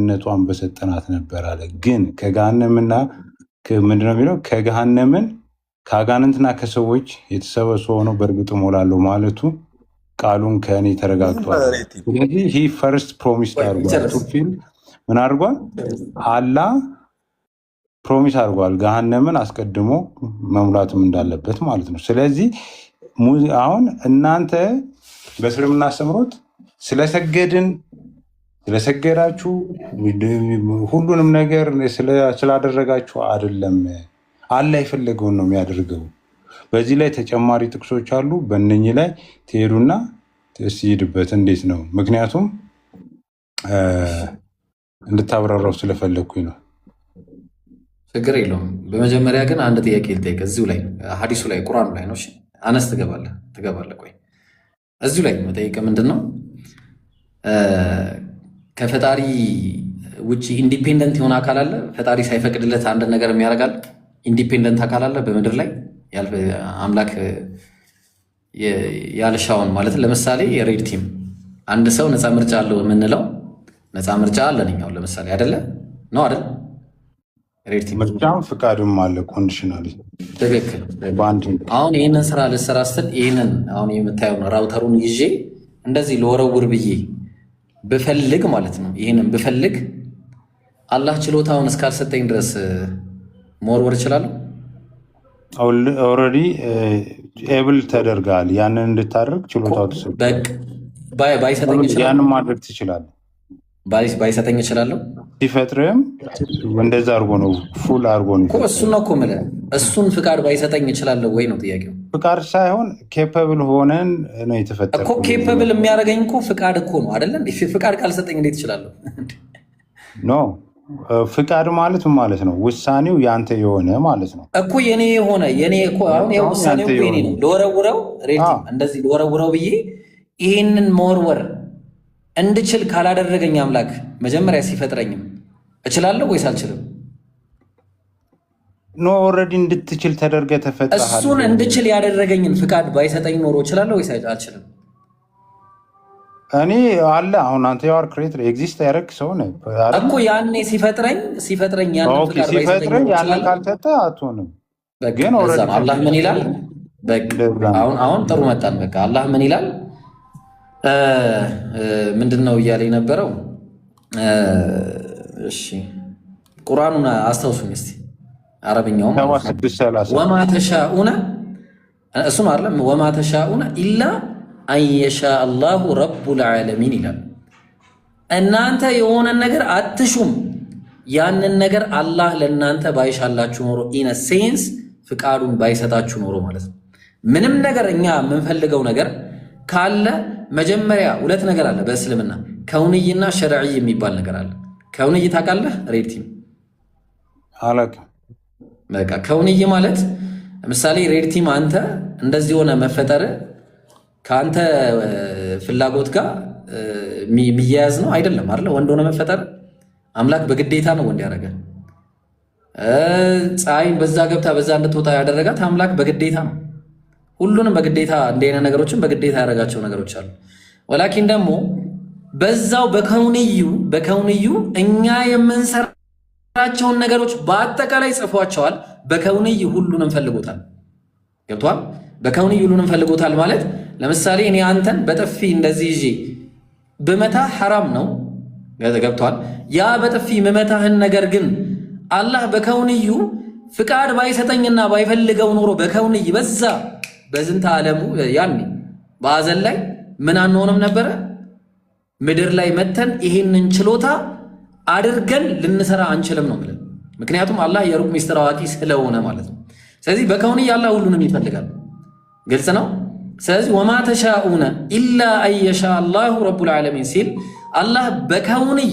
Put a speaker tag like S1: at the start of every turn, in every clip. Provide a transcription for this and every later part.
S1: ነቷን በሰጠናት ነበር አለ። ግን ከገሃነምና ምንድነው የሚለው? ከገሃነምን ከአጋንንትና ከሰዎች የተሰበሰበ ነው በእርግጥ እሞላለሁ ማለቱ ቃሉን ከእኔ ተረጋግጧል። ስለዚህ ይህ ፈርስት ፕሮሚስ አድርጓል። ቱፊል ምን አድርጓል? አላህ ፕሮሚስ አድርጓል ገሃነምን አስቀድሞ መሙላትም እንዳለበት ማለት ነው። ስለዚህ አሁን እናንተ በእስልምና አስተምሮት ስለሰገዳችሁ ሁሉንም ነገር ስላደረጋችሁ አይደለም። አላህ የፈለገውን ነው የሚያደርገው። በዚህ ላይ ተጨማሪ ጥቅሶች አሉ። በእነኚህ ላይ ትሄዱና ትሄድበት እንዴት ነው? ምክንያቱም እንድታብራራው ስለፈለግኩኝ ነው።
S2: ችግር የለውም። በመጀመሪያ ግን አንድ ጥያቄ ልጠይቅ። እዚሁ ላይ ሀዲሱ ላይ ቁርአኑ ላይ ነው። አነስ ትገባለህ። ቆይ እዚሁ ላይ መጠየቅ ምንድን ነው? ከፈጣሪ ውጭ ኢንዲፔንደንት የሆነ አካል አለ? ፈጣሪ ሳይፈቅድለት አንድ ነገር የሚያደርጋል ኢንዲፔንደንት አካል አለ በምድር ላይ አምላክ ያልሻውን ማለት ለምሳሌ የሬድ ቲም አንድ ሰው ነፃ ምርጫ አለው የምንለው ነፃ ምርጫ አለን እኛው ለምሳሌ አይደለ ነው አይደል? ሬድ ቲም
S1: ምርጫም ፍቃድም አለ ኮንዲሽናሊ።
S2: ትክክል። አሁን ይህንን ስራ ልሰራ ስትል ይህንን አሁን የምታየው ራውተሩን ይዤ እንደዚህ ለወረውር ብዬ ብፈልግ ማለት ነው ይህንን ብፈልግ አላህ ችሎታውን እስካልሰጠኝ ድረስ መወርወር እችላለሁ።
S1: ኦልሬዲ ኤብል ተደርጋል። ያንን እንድታደርግ ችሎታው ተሰጥቷል።
S2: ባይሰጠኝ ይችላል።
S1: ያንን ማድረግ ትችላለህ።
S2: ባይሰጠኝ እችላለሁ።
S1: ሲፈጥርም እንደዛ አድርጎ ነው ፉል አድርጎ ነው።
S2: እሱን ነው እኮ የምልህ። እሱን ፍቃድ ባይሰጠኝ እችላለሁ ወይ ነው ጥያቄው።
S1: ፍቃድ ሳይሆን ኬፐብል ሆነን ነው የተፈጠረው
S2: እኮ። ኬፐብል የሚያደርገኝ እኮ ፍቃድ እኮ ነው አይደለ? ፍቃድ ካልሰጠኝ እንዴት እችላለሁ?
S1: ኖ ፍቃድ ማለት ማለት ነው ውሳኔው ያንተ የሆነ ማለት ነው
S2: እኮ የኔ የሆነ የኔ እኮ አሁን ያው ውሳኔው የኔ ነው። ለወረውረው ሬዲ እንደዚህ ለወረውረው ብዬ ይሄንን መወርወር እንድችል ካላደረገኝ አምላክ መጀመሪያ ሲፈጥረኝም እችላለሁ ወይስ አልችልም?
S1: ኖ ኦልሬዲ እንድትችል ተደርገህ ተፈጥረሃል።
S2: እሱን እንድችል ያደረገኝን ፍቃድ ባይሰጠኝ ኖሮ እችላለሁ ወይስ አልችልም?
S1: እኔ አለ አሁን አንተ ያወር ክሬተር ኤግዚስት ያደረግ ሰው ነህ
S2: እኮ ያኔ ሲፈጥረኝ ያንን ፍቃድ ባይሰጠኝ
S1: ያንን ካልሰጠ አትሆንም።
S2: ግን አላህ ምን ይላል? አሁን ጥሩ መጣን። በቃ አላህ ምን ይላል? ምንድን ነው እያለ የነበረው? እሺ ቁርአኑን አስታውሱኝ እስቲ አረብኛውም ወማ ተሻኡነ እሱ ነው አይደለም? ወማ ተሻኡነ ኢላ አንየሻ አላሁ ረቡል ዓለሚን ይላል። እናንተ የሆነን ነገር አትሹም ያንን ነገር አላህ ለእናንተ ባይሻላችሁ ኖሮ ኢነ ሴንስ ፍቃዱን ባይሰጣችሁ ኖሮ ማለት ነው። ምንም ነገር እኛ የምንፈልገው ነገር ካለ መጀመሪያ ሁለት ነገር አለ በእስልምና ከውንይና ሸርዒ የሚባል ነገር አለ። ከውንይ ታውቃለህ? ሬድ ቲም
S1: አላውቅም።
S2: በቃ ከውንይ ማለት ለምሳሌ ሬድ ቲም አንተ እንደዚህ ሆነ መፈጠር ከአንተ ፍላጎት ጋር የሚያያዝ ነው አይደለም አይደለ? ወንድ ሆነ መፈጠር አምላክ በግዴታ ነው ወንድ ያደረገ። ፀሐይን በዛ ገብታ በዛ እንድትወጣ ያደረጋት አምላክ በግዴታ ነው። ሁሉንም በግዴታ እንዲህ አይነት ነገሮችን በግዴታ ያደረጋቸው ነገሮች አሉ። ወላኪን ደግሞ በዛው በከውንዩ እኛ የምንሰራቸውን ነገሮች በአጠቃላይ ጽፏቸዋል። በከውንይ ሁሉንም ፈልጎታል። ገብቷል? በከውንይ ሁሉንም ፈልጎታል ማለት ለምሳሌ እኔ አንተን በጥፊ እንደዚህ ይዤ ብመታ ሐራም ነው። ገብቷል? ያ በጥፊ መመታህን ነገር ግን አላህ በከውንዩ ፍቃድ ባይሰጠኝና ባይፈልገው ኖሮ በከውንይ በዛ በዝንተ ዓለሙ ያኔ በአዘን ላይ ምን አንሆንም ነበረ? ምድር ላይ መተን ይሄንን ችሎታ አድርገን ልንሰራ አንችልም ነው ብለን። ምክንያቱም አላህ የሩቅ ሚስጥር አዋቂ ስለሆነ ማለት ነው። ስለዚህ በከውንይ አላህ ሁሉንም ይፈልጋል። ግልጽ ነው። ስለዚህ ወማ ተሻኡነ ኢላ አንየሻ አላሁ ረቡል ዓለሚን ሲል አላህ በከውንይ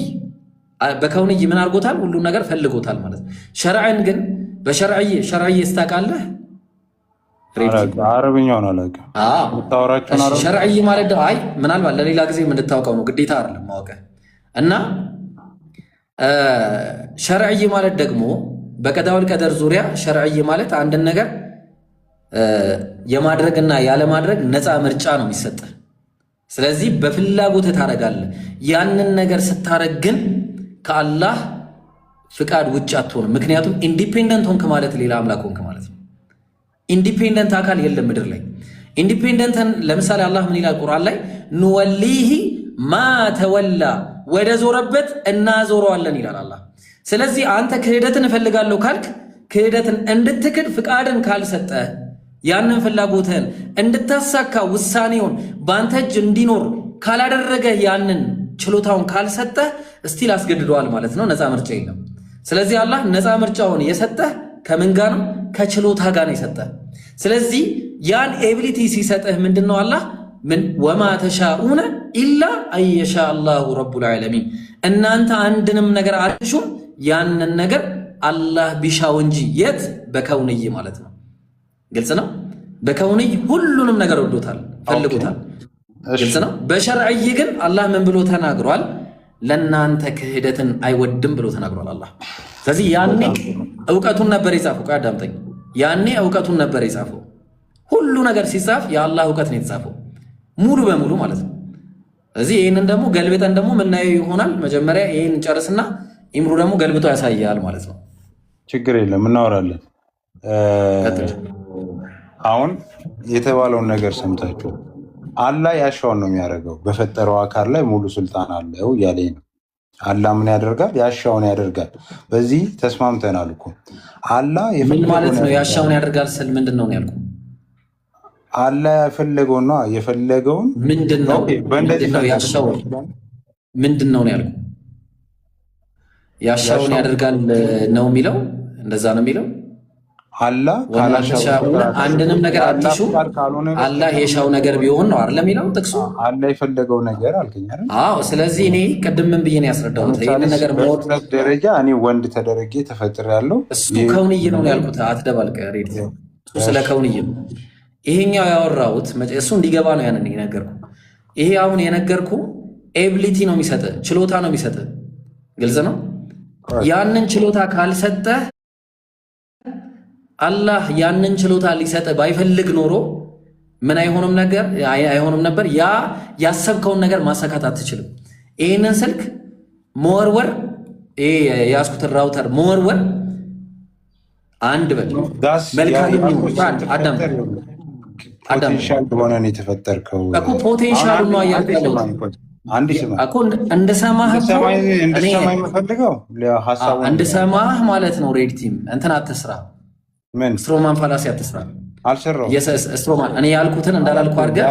S2: ምን አድርጎታል? ሁሉን ነገር ፈልጎታል ማለት ነው። ሸርዕን ግን በሸርዕይ እስታውቃለህ?
S1: አረብኛውን አላውቅም።
S2: ሸርዕይ ማለት አይ ምናልባት ለሌላ ጊዜ የምንታወቀው ነው፣ ግዴታ አይደለም ማወቅ። እና ሸርዕይ ማለት ደግሞ በቀዳውል ቀደር ዙሪያ ሸርዕይ ማለት አንድን ነገር የማድረግና ያለማድረግ ነፃ ምርጫ ነው የሚሰጥህ። ስለዚህ በፍላጎት ታደርጋለህ። ያንን ነገር ስታረግ ግን ከአላህ ፍቃድ ውጭ አትሆንም። ምክንያቱም ኢንዲፔንደንት ሆንክ ማለት ሌላ አምላክ ሆንክ ማለት ነው። ኢንዲፔንደንት አካል የለም ምድር ላይ። ኢንዲፔንደንትን ለምሳሌ አላህ ምን ይላል ቁርአን ላይ? ኑወሊሂ ማ ተወላ፣ ወደ ዞረበት እናዞረዋለን ይላል አላህ። ስለዚህ አንተ ክህደትን እፈልጋለሁ ካልክ ክህደትን እንድትክድ ፍቃድን ካልሰጠ ያንን ፍላጎትህን እንድታሳካ ውሳኔውን በአንተ እጅ እንዲኖር ካላደረገ ያንን ችሎታውን ካልሰጠህ እስቲል አስገድደዋል ማለት ነው። ነፃ ምርጫ የለም። ስለዚህ አላህ ነፃ ምርጫውን የሰጠህ ከምን ጋር ነው? ከችሎታ ጋር ነው የሰጠህ። ስለዚህ ያን ኤቢሊቲ ሲሰጥህ ምንድን ነው አላህ ምን ወማ ተሻኡነ ኢላ አየሻ አላሁ ረቡል ዓለሚን፣ እናንተ አንድንም ነገር አትሹም ያንን ነገር አላህ ቢሻው እንጂ። የት? በከውንይ ማለት ነው። ግልጽ ነው። በከውንይ ሁሉንም ነገር ወዶታል፣ ፈልጎታል። ግልጽ ነው። በሸርዕይ ግን አላህ ምን ብሎ ተናግሯል? ለእናንተ ክህደትን አይወድም ብሎ ተናግሯል አላህ። ስለዚህ ያኔ እውቀቱን ነበር የጻፈው። ቆይ አዳምጠኝ። ያኔ እውቀቱን ነበር የጻፈው። ሁሉ ነገር ሲጻፍ የአላህ እውቀት ነው የተጻፈው ሙሉ በሙሉ ማለት ነው። ስለዚህ ይህንን ደግሞ ገልብጠን ደግሞ ምናየው ይሆናል። መጀመሪያ ይህን ጨርስና ኢምሩ ደግሞ ገልብጦ ያሳያል ማለት ነው።
S1: ችግር የለም እናወራለን። አሁን የተባለውን ነገር ሰምታችሁ አላህ ያሻውን ነው የሚያደርገው። በፈጠረው አካል ላይ ሙሉ ስልጣን አለው እያለኝ ነው። አላህ ምን ያደርጋል? ያሻውን ያደርጋል። በዚህ ተስማምተናል እኮ። አላህ
S2: ምን ማለት ነው? ያሻውን ያደርጋል ስል ምንድን ነው ያልኩ?
S1: አላህ የፈለገውን ነው የፈለገውን
S2: ምንድን ነው ያሻው? ምንድን ነው ያልኩ? ያሻውን ያደርጋል ነው የሚለው። እንደዛ ነው የሚለው። አላህ አንድንም ነገር አትሹ አላህ የሻው ነገር ቢሆን ነው አይደል የሚለው ጥቅሱ።
S1: አላህ የፈለገው ነገር አልከኝ አይደል?
S2: አዎ። ስለዚህ እኔ ቅድም ምን ብዬ ነው ያስረዳሁት? ይሄን ነገር ሞት
S1: ደረጃ እኔ ወንድ ተደረጌ ተፈጥሬያለሁ።
S2: እሱ ከውንዬ ነው ያልኩት። አትደባልቀ ሬድ። እሱ ስለ ከውንዬ ነው ይሄኛው ያወራሁት። እሱ እንዲገባ ነው ያንን የነገርኩ። ይሄ አሁን የነገርኩ ኤቢሊቲ ነው የሚሰጥ፣ ችሎታ ነው የሚሰጥ። ግልጽ ነው። ያንን ችሎታ ካልሰጠ አላህ ያንን ችሎታ ሊሰጥ ባይፈልግ ኖሮ ምን አይሆንም ነበር። ያ ያሰብከውን ነገር ማሳካት አትችልም። ይህንን ስልክ መወርወር፣ የያዝኩትን ራውተር መወርወር አንድ በል መልካም
S1: ፖቴንሻል በሆነ ነው የተፈጠርከው
S2: እኮ ፖቴንሻሉ ነው ያለው። እንድሰማህ ማለት ነው። ሬድ ቲም እንትን አትስራ፣ ስትሮማን ፋላሲ አትስራ። ስትሮማን እኔ ያልኩትን እንዳላልኩ አድርገህ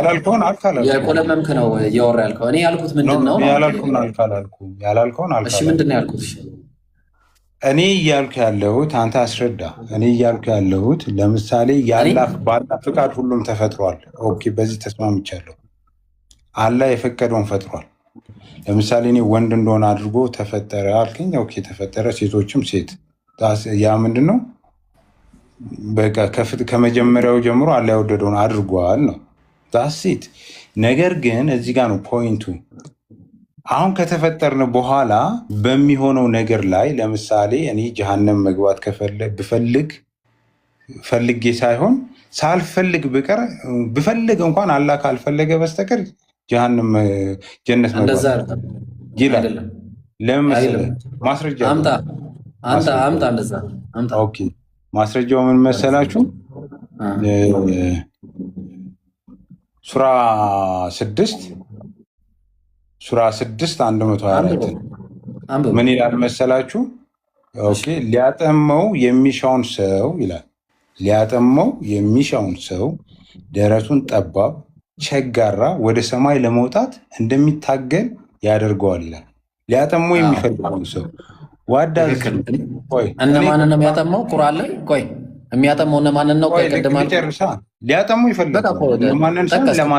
S2: የቆለመምክ ነው እያወራ ያልከው። እኔ ያልኩት ምንድን ነው? እሺ ምንድን ነው ያልኩት?
S1: እኔ እያልኩ ያለሁት አንተ አስረዳ። እኔ እያልኩ ያለሁት ለምሳሌ በአላህ ፍቃድ ሁሉም ተፈጥሯል። ኦኬ፣ በዚህ ተስማምቻለሁ። አላህ የፈቀደውን ፈጥሯል። ለምሳሌ እኔ ወንድ እንደሆነ አድርጎ ተፈጠረ አልከኝ። ኦኬ፣ ተፈጠረ። ሴቶችም ሴት። ያ ምንድን ነው? በቃ ከመጀመሪያው ጀምሮ አላህ የወደደውን አድርጓል ነው ሴት። ነገር ግን እዚህ ጋር ነው ፖይንቱ። አሁን ከተፈጠርን በኋላ በሚሆነው ነገር ላይ ለምሳሌ እኔ ጀሃነም መግባት ፈልጌ ሳይሆን ሳልፈልግ ብቀር ብፈልግ እንኳን አላህ ካልፈለገ በስተቀር ጀሃነም ጀነት መግባት ይላል። ለምን መሰለህ? ማስረጃ
S2: አምጣ። እንደዛ አምጣ።
S1: ኦኬ፣ ማስረጃው ምን መሰላችሁ? ሱራ 6 124 ምን ይላል መሰላችሁ? ኦኬ፣ ሊያጠመው የሚሻውን ሰው ይላል። ሊያጠመው የሚሻውን ሰው ደረቱን ጠባብ ቸጋራ ወደ ሰማይ ለመውጣት እንደሚታገል ያደርገዋል ይላል። ሊያጠመው የሚፈልገውን ሰው
S2: እነማንን ነው የሚያጠመው? ቁርአን ላይ ቆይ የሚያጠመው እነማንን ነው?
S1: ሊያጠመው ይፈልጋል።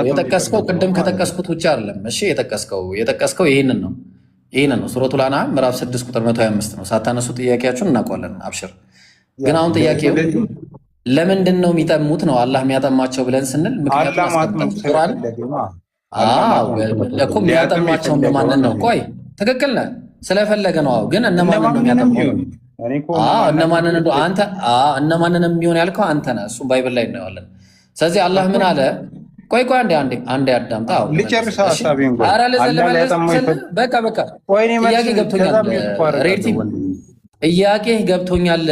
S2: የጠቀስከው ቅድም ከጠቀስኩት ውጭ አይደለም። እሺ የጠቀስከው ይህንን ነው። ሱረቱል አንዓም ምዕራፍ 6 ቁጥር 125 ነው። ሳታነሱ ጥያቄያችሁን እናውቀዋለን። አብሽር። ግን አሁን ጥያቄው ለምንድን ነው የሚጠሙት ነው? አላህ የሚያጠማቸው ብለን ስንል ምክንያቱም ቁርአን እኮ የሚያጠማቸው እነማንን ነው? ቆይ ትክክል ነህ፣ ስለፈለገ ነው። ግን እነማንን ነው የሚያጠማው? እነማንን የሚሆን ያልከው አንተ ነህ። እሱም ባይብል ላይ እናየዋለን። ስለዚህ አላህ ምን አለ? ቆይ ቆይ አንዴ አዳምጣ።
S1: ልጨርስ ሀሳቤን። ቆይ
S2: ኧረ
S1: አላህ ሊያጠማው ይፈልግ።
S2: በቃ
S1: ቆይ
S2: ጥያቄ ገብቶኛል። ሬድ ቲም ጥያቄ ገብቶኛል።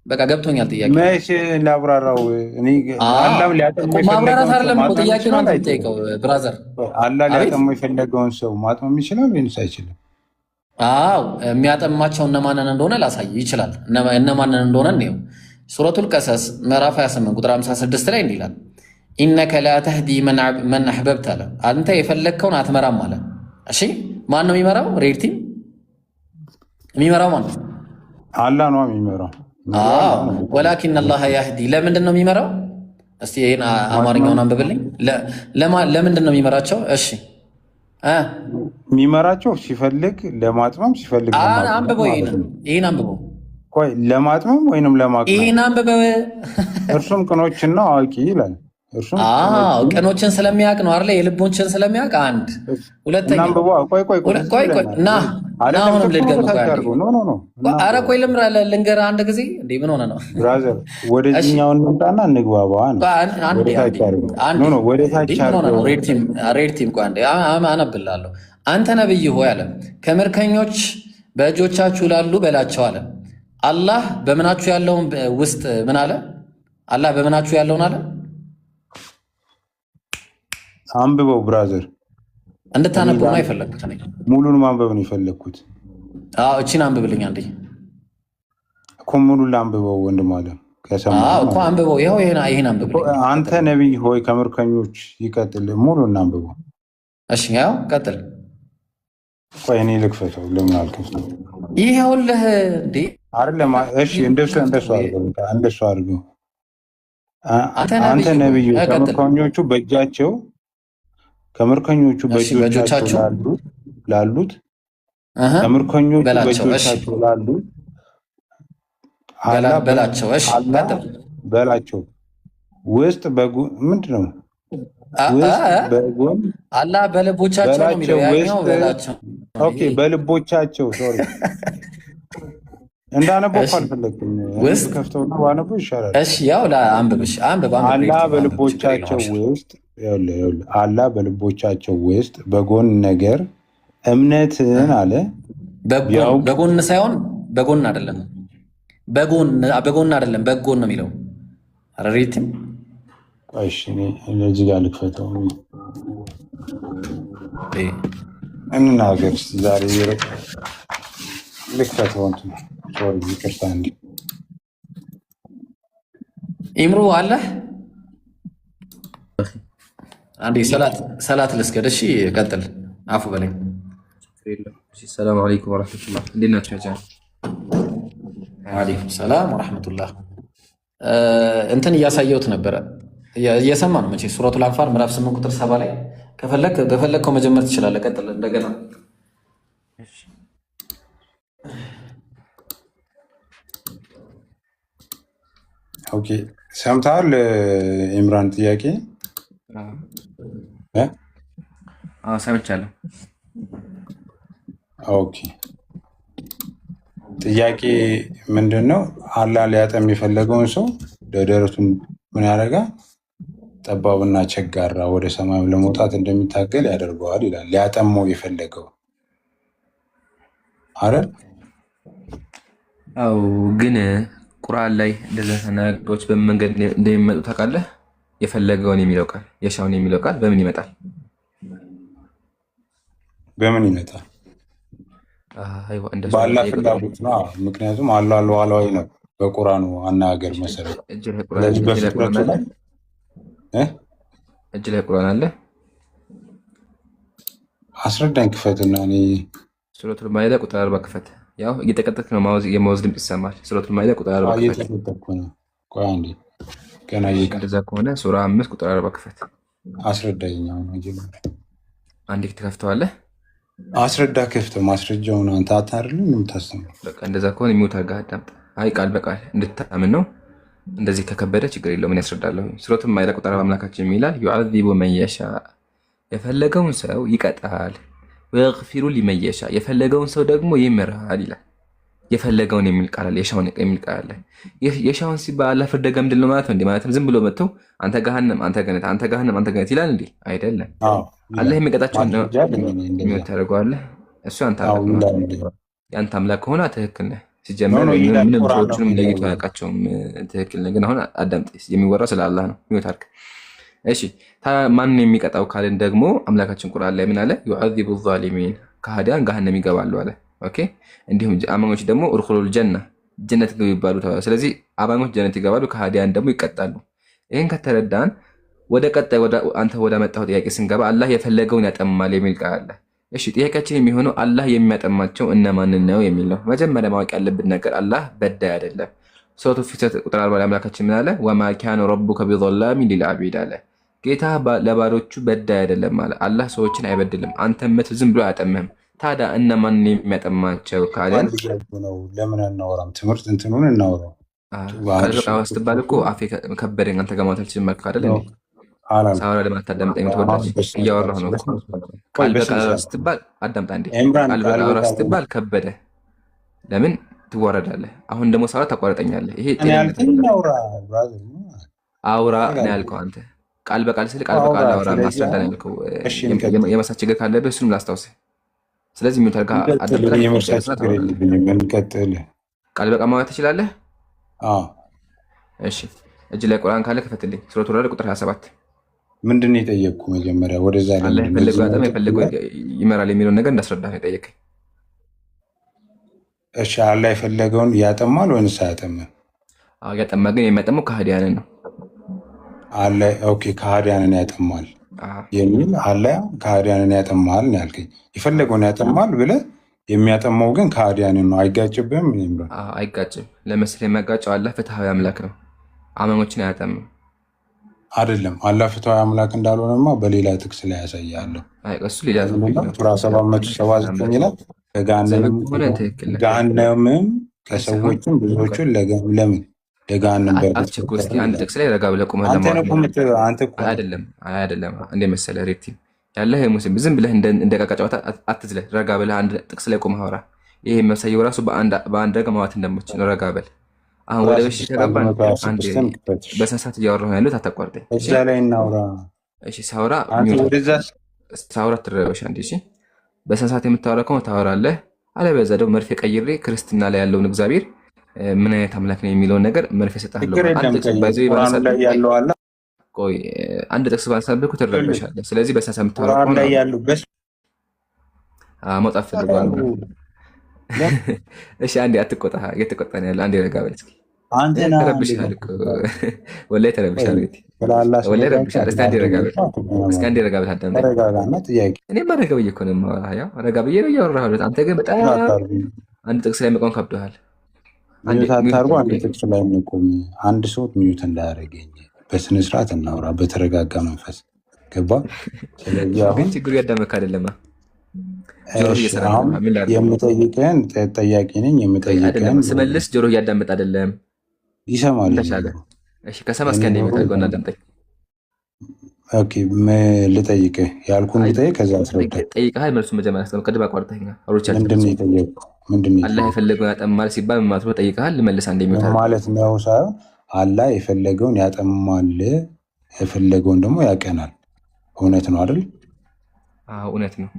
S2: በቃ ገብቶኛል። ጥያቄ
S1: መቼ ላብራራው? እኔ አላህ ሊያጠማው
S2: ማብራራት አይደለም እኮ ጥያቄ ነው የምጠይቀው ብራዘር።
S1: አላህ ሊያጠማው የፈለገውን ሰው ማጥመም ይችላል ወይንስ አይችልም?
S2: አዎ የሚያጠማቸው እነማንን እንደሆነ ላሳይ ይችላል። እነማንን እንደሆነ ነው። ሱረቱል ቀሰስ ምዕራፍ 28 ቁጥር 56 ላይ እንዲህ ይላል፣ ኢነከ ላ ተህዲ መን አሕበብተ አለ። አንተ የፈለግከውን አትመራም አለ። እሺ ማን ነው የሚመራው? ሬድ ቲም የሚመራው ማን ነው?
S1: አላህ ነው የሚመራው።
S2: ወላኪን አላህ ያህዲ። ለምንድን ነው የሚመራው? እስቲ ይህን አማርኛውን አንብብልኝ። ለምንድን ነው የሚመራቸው? እሺ
S1: የሚመራቸው ሲፈልግ ለማጥመም ሲፈልግ
S2: አንብበው። ይህን አንብበው።
S1: ቆይ ለማጥመም ወይንም ለማቅመም?
S2: ይህን አንብበው።
S1: እርሱም ቅኖችና አዋቂ ይላል።
S2: ቅኖችን ስለሚያውቅ ነው አይደለ? የልቦችን ስለሚያውቅ አንድ ሁለተኛ አሁንም ኧረ ቆይ ልንገርህ አንድ ጊዜ እንደ ምን ሆነ ነው
S1: ወደዚህኛው እንምጣና እንግባባ ነው።
S2: ሬድ ቲም ቆይ አንዴ አነብልሃለሁ። አንተ ነብይ ሆይ አለ ከምርኮኞች በእጆቻችሁ ላሉ በላቸው አለ። አላህ በምናችሁ ያለውን ውስጥ ምን አለ? አላህ በምናችሁ ያለውን አለ
S1: አንብበው ብራዘር።
S2: እንድታነበው ነው የፈለግኩት።
S1: ሙሉን ማንበብ ነው የፈለግኩት።
S2: እቺን አንብብልኝ አንዴ
S1: እኮ ሙሉን ላንብበው ወንድም አለ
S2: እኮ አንብበው። ይኸው ይሄን አንብብልኝ።
S1: አንተ ነቢይ ሆይ ከምርኮኞች ይቀጥል። ሙሉን አንብበው።
S2: እሺ ያው ቀጥል።
S1: ቆይ እኔ ልክፈተው። ለምን አልከፍተው?
S2: ይኸውልህ እንዴ
S1: አይደለም። እሺ እንደሱ አድርገው። አንተ ነቢይ ከምርኮኞቹ በእጆቻቸው ላሉት ከምርኮኞቹ በእጆቻቸው ላሉት በላቸው ውስጥ ምንድን ነው?
S2: አላህ በልቦቻቸው ነው የሚለው ያኛው በላቸው።
S1: ኦኬ በልቦቻቸው ሶሪ እንዳነበው አልፈለግም። ከፍተውና ባነበው ይሻላል።
S2: እሺ ያው አንብብሽ አንብብ።
S1: አላህ በልቦቻቸው ውስጥ በጎን ነገር እምነትን አለ።
S2: በጎን ሳይሆን በጎን አይደለም፣ በጎን አይደለም፣ በጎን ነው የሚለው። አረሪትም
S1: እሺ እዚህ ጋር ልክፈተው እንናገር ዛሬ ልክፈተው እንትን ሶሪ ይቅርታ።
S2: ኢምሩ አለ አንዴ ሰላት ልስገድ። እሺ ቀጥል። አፉ በለኝ።
S3: ሰላም አለይኩም ወራህመቱላህ። እንዴት ናችሁ? ያጃ
S2: ወአለይኩም ሰላም ወራህመቱላህ። እንትን እያሳየሁት ነበረ እየሰማ ነው መቼ ሱረቱል አንፋል ምዕራፍ 8 ቁጥር 7 ላይ በፈለግከው መጀመር ትችላለህ። ቀጥል እንደገና።
S1: ኦኬ ሰምተሃል ኢምራን? ጥያቄ
S3: ሰምቻለሁ።
S1: ኦኬ ጥያቄ ምንድን ነው? አላህ ሊያጠም የፈለገውን ሰው ለደረቱን ምን ያደርጋ? ጠባብና ቸጋራ ወደ ሰማይ ለመውጣት እንደሚታገል ያደርገዋል ይላል። ሊያጠመው የፈለገው አረ
S3: አው ግን ቁርአን ላይ እንደዛ ነገሮች በምን መንገድ እንደሚመጡ ታውቃለህ? የፈለገውን የሚለው ቃል የሻውን የሚለው ቃል በምን ይመጣል?
S1: በምን ይመጣል? በአላህ ፍላጎት ነው። ምክንያቱም አላህ ሉዓላዊ ነው በቁርአኑ አናገር መሰረት። ስለዚህ በፍጥረቱ ላይ
S3: እጅ ላይ ቁርአን አለ።
S1: አስረዳኝ ክፈትና እኔ
S3: ሱረቱል ማኢዳ ቁጥር 40 ክፈት። ያው እየተቀጠልክ ነው፣ የማውዝ ድምፅ ይሰማል። ሱረቱል ማኢዳ ቁጥር 40 ክፈት።
S1: እየተቀጠልኩ ነው። ቆይ አንዴ ገና
S3: እንደዛ ከሆነ ሱራ 5 ቁጥር 40 ክፈት።
S1: አስረዳኝ።
S3: አንዴ ትከፍተዋለህ።
S1: አስረዳ። ከፍተው ማስረጃውን አንተ አታርልም የምታስተምረው።
S3: በቃ እንደዛ ከሆነ የሚውት አድርገህ አዳምጥ። አይ ቃል በቃል እንድታምን ነው። እንደዚህ ከከበደ ችግር የለውም፣ ምን ያስረዳለሁ። ሱረቱል ማኢዳ ቁጥር 40 አምላካችን የሚላል ዩዐዚቡ መን የሻ የፈለገውን ሰው ይቀጣል፣ ወየግፊሩ ሊመን የሻ የፈለገውን ሰው ደግሞ ይምራል ይላል። የፈለገውን የሚል ቃል አለ፣ የሻውን የሚል ቃል አለ። የሻውን ሲባል አላህ ፍርደ ገምድል ነው ማለት ነው እንዴ? ማለትም ዝም ብሎ መጥተው አንተ ገሃነም፣ አንተ ገነት፣ አንተ ገሃነም፣ አንተ ገነት ይላል እንዴ? አይደለም። አላህ የሚቀጣቸውን ነው የሚያደርገዋለህ። እሱ ያንተ አምላክ ከሆነ ትክክል ነህ። ሲጀመር ምንም ሰዎችንም ለይቶ አያውቃቸውም። ትክክል ነህ። ግን አሁን አዳምጥ፣ የሚወራው ስለ አላህ ነው። ይወታርክ እሺ። ማንን የሚቀጣው ካልን ደግሞ አምላካችን ቁርአን ላይ ምን አለ? ዩዐዚቡ ዛሊሚን፣ ከሃዲያን ገሃነም ይገባሉ አለ። ኦኬ። እንዲሁም አማኞች ደግሞ ኡድኹሉል ጀና፣ ጀነት ግቡ ይባሉ ተባለ። ስለዚህ አማኞች ጀነት ይገባሉ፣ ከሃዲያን ደግሞ ይቀጣሉ። ይህን ከተረዳን ወደ ቀጣይ አንተ ወደ መጣው ጥያቄ ስንገባ አላህ የፈለገውን ያጠማል የሚል ቃል አለ። እሺ ጥያቄያችን የሚሆነው አላህ የሚያጠማቸው እነማንን ነው የሚል ነው። መጀመሪያ ማወቅ ያለብን ነገር አላህ በዳይ አይደለም። ሱረቱ ፊተር ቁጥር 40 ላይ አምላካችን ምን አለ? ወማ ካነ ረቡከ ቢዘላሚን ሊልዓቢድ አለ። ጌታ ለባሮቹ በዳይ አይደለም አለ። አላህ ሰዎችን አይበድልም። አንተም ዝም ብሎ አያጠምህም። ታዲያ እነማንን የሚያጠማቸው ካለን
S1: ለምን አናወራም? ትምህርት እንትኑን እናወራው።
S3: ቃል በቃ ስትባል እኮ አፌ ከበደኝ አንተ ጋር ማውራት አልችልም መልክ አይደል እንዴ? ሳውራ ለማታዳምጠኝ ተወዳጅ እያወራሁ ነው። ቃል በቃ ስትባል አዳምጣ እንዴ። ቃል በቃ ስትባል ከበደ ለምን ትዋረዳለህ? አሁን ደግሞ ሳውራ ታቋርጠኛለህ። ይሄ አውራ ነው ያልከው አንተ። ቃል በቃል ስል ቃል በቃል አውራ ማስረዳ ነው ያልከው። የመሳት ችግር ካለብህ እሱንም ላስታውስህ። ስለዚህ ምን ታርጋ ቃል በቃ ማውራት ትችላለህ? እሺ እጅ ላይ ቁርአን ካለ ከፈትልኝ። ሱረቱ ራድ ቁጥር 27
S1: ምንድን ነው የጠየቅኩ? መጀመሪያ ወደዛ
S3: አላህ የፈለገው ይመራል የሚለውን ነገር እንዳስረዳ ነው የጠየቀኝ።
S1: እሺ አላህ የፈለገውን ያጠማል ወይንስ አያጠማም?
S3: ያጠማ ግን የሚያጠመው ከሃዲያንን ነው።
S1: አላህ ኦኬ ከሃዲያንን ያጠማል የሚል አላህ ከሃዲያንን ያጠማል ነው ያልከኝ። የፈለገውን ያጠማል ብለህ የሚያጠማው ግን ከሃዲያንን ነው። አይጋጭብህም?
S3: አይጋጭም። ለምሳሌ የሚያጋጨው አላህ ፍትሃዊ አምላክ ነው። አማኞችን አያጠምም።
S1: አይደለም አላህ ፍትሃዊ አምላክ እንዳልሆነማ በሌላ ጥቅስ ላይ ያሳያለሁ።
S3: እሱ ሌላ
S1: ሱራ 779 ላይ ገሃነምም ከሰዎችም ብዙዎቹን ለምን ለገሃነም
S3: አትቸኩል። እስኪ አንድ ጥቅስ ላይ ረጋ ብለህ ቁመህ አይደለም እንደ መሰለህ ሬቲ ያለህ ሙስሊም ዝም ብለህ እንደ ዕቃ ጨዋታ አትዝለህ። ረጋ ብለህ አንድ ጥቅስ ላይ ቁመህ አውራ። ይሄ የሚያሳየው ራሱ በአንድ ረጋ ማዋት እንደምትችል ረጋ በል። አሁን ወደ በሽ ተገባን። አንድ በሰሳት እያወራሁ ያለሁት አታቋርጠኝ።
S1: እዛ ላይ እናውራ።
S3: እሺ ሳውራ ትረበሽ አንዴ። እሺ በሰሳት የምታወራ ከሆነ ታወራለህ። አለበለዚያ ደግሞ መርፌ ቀይሬ ክርስትና ላይ ያለውን እግዚአብሔር ምን አይነት አምላክ ነው የሚለውን ነገር መርፌ እሰጥሃለሁ። አንድ ጥቅስ ባልሳብኩ ትረበሻለህ። ስለዚህ በሰሳት የምታወራ ከሆነ መውጣት ፈልገዋል። እሺ አንዴ አትቆጣ። እየተቆጣን ያለ አንዴ ረጋ በል እስኪ። ተረብሻል እኮ ወላሂ ተረብሻል። ወላሂ ረብሻል። እስኪ አንዴ ረጋ በል እስኪ አንዴ ረጋ በል አዳምጠኝ። እኔማ ረጋ ብዬ እኮ ነው የማወራህ። ያው ረጋ ብዬ ነው እያወራሁት። አንተ ግን በጣም አንድ ጥቅስ ላይ መቆም ከብዶሃል።
S1: አንድ ጥቅስ ላይ መቆም አንድ ሰው ሚዩት እንዳያደርገኝ በስነስርዓት እናውራ በተረጋጋ መንፈስ ገባ። ስለዚህ አሁን
S3: ችግሩ ያዳመክ አይደለም።
S1: የምጠይቀን ጠያቂ ነኝ። የምጠይቀን
S3: ስመልስ ጆሮ እያዳመጥ አይደለም
S1: ይሰማል።
S3: እሺ ከሰማ እስኪ አንዴ የሚታርገውና አዳምጠኝ።
S1: ኦኬ ልጠይቅህ ያልኩህን ልጠይቅ። ከዛ አስረዳ።
S3: ጠይቀሃል። መልሱን መጀመሪያ አስቀምጥ። ቅድም አቋርጠኸኛል።
S1: ምንድን ነው የጠየቅኩህ?
S3: አላህ የፈለገውን ያጠማል ሲባል ምን ማለት ነው? ጠይቀሃል። ልመልስ አንዴ የሚታርገው
S1: ማለት ነው ሳይሆን አላህ የፈለገውን ያጠማል፣ የፈለገውን ደግሞ ያቀናል። እውነት ነው አይደል?
S3: እውነት ነው።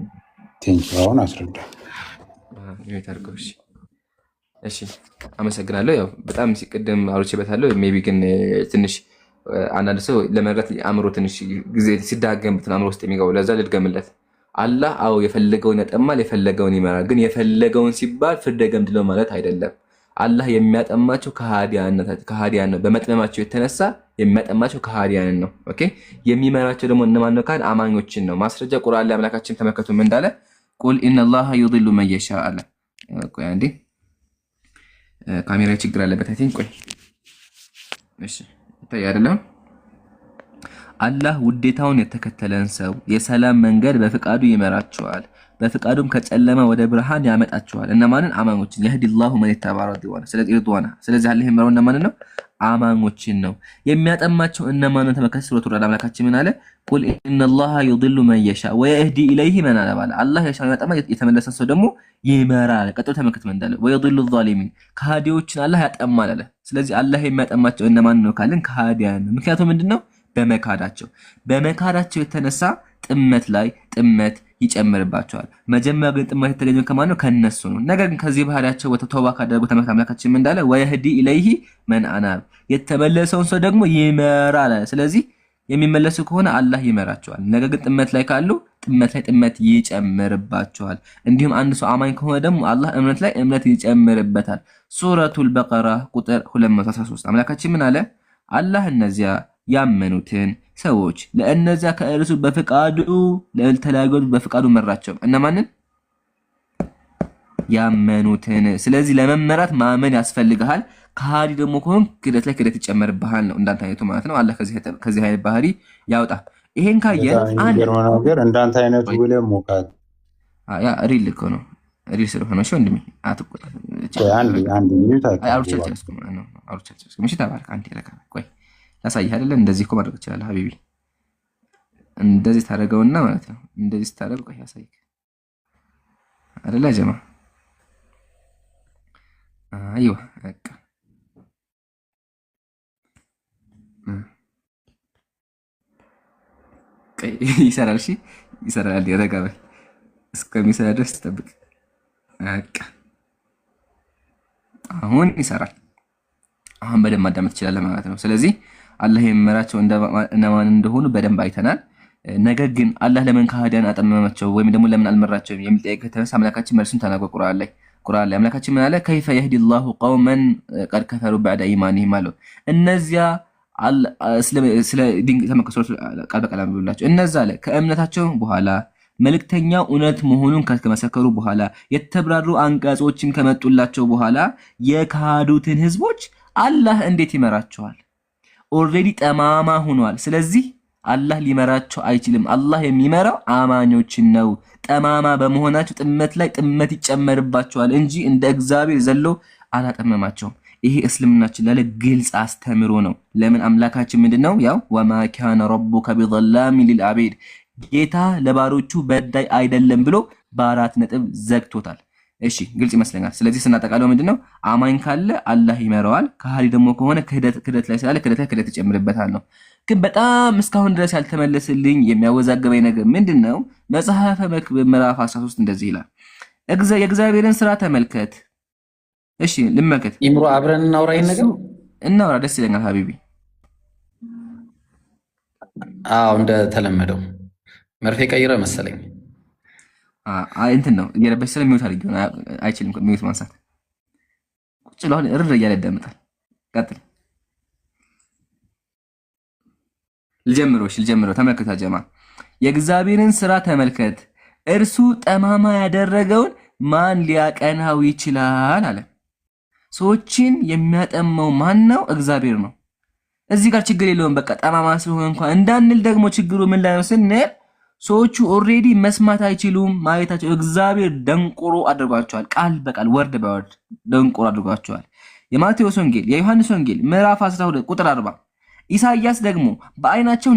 S1: አሁን አስረዳ።
S3: እሺ አመሰግናለሁ። ያው በጣም ሲቀደም አውርቼበታለሁ። ሜይ ቢ ግን ትንሽ አንዳንድ ሰው ለመረዳት አእምሮ ትንሽ ጊዜ ሲዳገምበትን አእምሮ ውስጥ የሚገባው ለዛ ልድገምለት። አላህ አዎ የፈለገውን ያጠማል፣ የፈለገውን ይመራል። ግን የፈለገውን ሲባል ፍርደ ገምድለው ማለት አይደለም። አላህ የሚያጠማቸው ከሃዲያን ነው። በመጥመማቸው የተነሳ የሚያጠማቸው ከሃዲያንን ነው። ኦኬ የሚመራቸው ደግሞ እነማን ነው? ካል አማኞችን ነው። ማስረጃ ቁርአን ላይ አምላካችን ተመከቱ ምን እንዳለ ቁል ኢነላሃ ዩዲሉ መን የሻ አለ። ቆይ አንዴ ካሜራ ችግር አለበት። አይ ቲንክ ቆይ እሺ ይታይ አይደለም። አላህ ውዴታውን የተከተለን ሰው የሰላም መንገድ በፍቃዱ ይመራቸዋል፣ በፍቃዱም ከጨለማ ወደ ብርሃን ያመጣቸዋል። እነማንን? አማኞችን። የህዲ ላሁ መን ተባረ ዲዋና ስለዚህ ሪድዋና። ስለዚህ አላህ የሚመራው እነማንን ነው? አማኞችን ነው። የሚያጠማቸው እነማንን ተመልከት። ሱረቱ ረዕድ አምላካችን ምን አለ? ቁል ኢነላሃ ዩድሉ መን የሻ ወየህዲ ኢለይሂ መን አነበ አለ። አላህ የሻውን ያጠማ የተመለሰን ሰው ደግሞ ይመራል። ቀጥሎ ተመልከት ምን እንዳለ ወየድሉ ዛሊሚን ከሃዲዎችን አላህ ያጠማል አለ። ስለዚህ አላህ የሚያጠማቸው እነማን ነው ካልን ከሃዲያን። ምክንያቱም ምንድነው? በመካዳቸው የተነሳ ጥመት ላይ ጥመት ይጨምርባቸዋል። መጀመሪያ ግን ጥመት የተገኘው ከማን ነው? ከነሱ ነው። ነገር ግን ከዚህ ባህሪያቸው ወደ ተውባ ካደረጉ ተመልከት አምላካችን ምን እንዳለ ወየህዲ ኢለይሂ መን አናብ የተመለሰውን ሰው ደግሞ ይመራል። ስለዚህ የሚመለሱ ከሆነ አላህ ይመራቸዋል። ነገር ግን ጥመት ላይ ካሉ ጥመት ላይ ጥመት ይጨምርባቸዋል። እንዲሁም አንድ ሰው አማኝ ከሆነ ደግሞ አላህ እምነት ላይ እምነት ይጨምርበታል። ሱረቱል በቀራ ቁጥር 213 አምላካችን ምን አለ? አላህ እነዚያ ያመኑትን ሰዎች ለእነዚያ ከእርሱ በፍቃዱ ለተለያዩት በፍቃዱ መራቸው። እነማንን? ያመኑትን። ስለዚህ ለመመራት ማመን ያስፈልግሃል። ከሃዲ ደግሞ ከሆን ክደት ላይ ክደት ይጨመርብሃል ነው እንዳንተ አይነቱ ማለት ነው። አላህ ከዚህ አይነት ባህሪ ያውጣ። ይሄን ካየን አንድ
S1: ነገር እንዳንተ አይነቱ ብለህ ሞካት
S3: ያ ሪል እኮ ነው። ሪል ስለሆነ እሺ ወንድሜ አትቆጣ።
S1: አንድ ሚዩት
S3: እሺ ተባረክ። አንተ ለካ ቆይ ላሳይህ አይደለ? እንደዚህ እኮ ማድረግ ይችላል ሀቢቢ። እንደዚህ ታደርገውና ማለት ነው። እንደዚህ ታደርገው ቆይ ያሳይህ አይደለ ጀማ? አይዋ በቃ ይሰራል። እሺ ይሰራል። ረጋ በል እስከሚሰራ ድረስ ጠብቅ። በቃ አሁን ይሰራል። አሁን በደንብ ማዳመጥ ትችላለህ ማለት ነው። ስለዚህ አላህ የሚመራቸው እነማን እንደሆኑ በደንብ አይተናል። ነገር ግን አላህ ለምን ከሃዲያን አጠመማቸው ወይም ደግሞ ለምን አልመራቸውም የሚል ጥያቄ ከተነሳ አምላካችን መልሱን ተናግሮ ቁርአን ላይ አምላካችን ምን አለ? ከይፈ የህዲ ላሁ ቀውመን ቀድ ከፈሩ በዕደ ኢማኒሂም አለው። እነዚያ ስለ ድንቅ ተመከሰሩ ቃል በቃል ብላቸው እነዛ አለ ከእምነታቸው በኋላ መልእክተኛው እውነት መሆኑን ከመሰከሩ በኋላ የተብራሩ አንቀጾችን ከመጡላቸው በኋላ የካዱትን ህዝቦች አላህ እንዴት ይመራቸዋል? ኦልሬዲ ጠማማ ሆኗል። ስለዚህ አላህ ሊመራቸው አይችልም። አላህ የሚመራው አማኞችን ነው። ጠማማ በመሆናቸው ጥመት ላይ ጥመት ይጨመርባቸዋል እንጂ እንደ እግዚአብሔር ዘሎ አላጠመማቸውም። ይሄ እስልምናችን ላይ ግልጽ አስተምሮ ነው። ለምን አምላካችን ምንድነው? ያው ወማ ካነ ረቡከ ቢዘላሚን ሊልዓቢድ ጌታ ለባሮቹ በዳይ አይደለም ብሎ በአራት ነጥብ ዘግቶታል። እሺ ግልጽ ይመስለኛል። ስለዚህ ስናጠቃለው ምንድነው? አማኝ ካለ አላህ ይመራዋል። ከሃዲ ደግሞ ከሆነ ክህደት ላይ ስላለ ክህደት ላይ ክህደት ይጨምርበታል ነው። ግን በጣም እስካሁን ድረስ ያልተመለሰልኝ የሚያወዛገበኝ ነገር ምንድነው? መጽሐፈ መክብብ ምዕራፍ 13 እንደዚህ ይላል፣ የእግዚአብሔርን ስራ ተመልከት። እሺ ልመልከት።
S2: ኢምሮ አብረን እናውራ፣ ይሄን ነገር
S3: እናውራ። ደስ ይለኛል ሀቢቢ።
S2: አዎ እንደተለመደው መርፌ ቀይረ መሰለኝ።
S3: እንትን ነው እየለበሽ ስለሚወት አድርጊ አይችልም ሚወት ማንሳት። ቁጭ ለሆነ እርር እያለ ያዳምጣል። ቀጥል። ልጀምረው። ተመልከታ ጀማ፣ የእግዚአብሔርን ስራ ተመልከት፣ እርሱ ጠማማ ያደረገውን ማን ሊያቀናው ይችላል አለ። ሰዎችን የሚያጠመው ማን ነው? እግዚአብሔር ነው። እዚህ ጋር ችግር የለውም። በቃ ጠማማ ስለሆነ እንኳን እንዳንል ደግሞ ችግሩ ምን ላይ ነው ስንል ሰዎቹ ኦልሬዲ መስማት አይችሉም ማየታቸው እግዚአብሔር ደንቆሮ አድርጓቸዋል። ቃል በቃል ወርድ በወርድ ደንቆሮ አድርጓቸዋል። የማቴዎስ ወንጌል የዮሐንስ ወንጌል ምዕራፍ 12 ቁጥር 40 ኢሳይያስ ደግሞ በአይናቸው